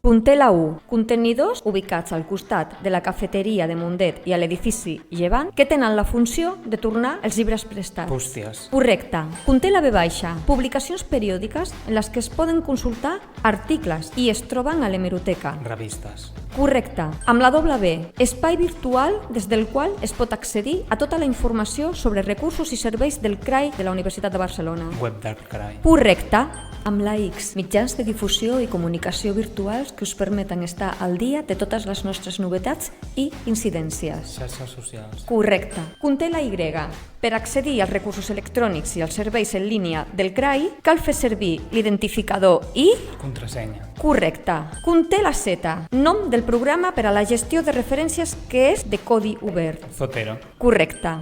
Conté la U. Contenidors ubicats al costat de la cafeteria de Mundet i a l'edifici Llevant que tenen la funció de tornar els llibres prestats. Bústies. Correcte. Conté la V baixa. Publicacions periòdiques en les que es poden consultar articles i es troben a l'hemeroteca. Revistes. Correcte. Amb la doble B. Espai virtual des del qual es pot accedir a tota la informació sobre recursos i serveis del CRAI de la Universitat de Barcelona. Web del CRAI. Correcte. Amb la X. Mitjans de difusió i comunicació virtuals que us permeten estar al dia de totes les nostres novetats i incidències. Xarxes socials. Correcte. Conté la Y. Per accedir als recursos electrònics i als serveis en línia del CRAI, cal fer servir l'identificador i... Contrasenya. Correcte. Conté la Z. Nom del programa per a la gestió de referències que és de codi obert. Zotero. Correcte.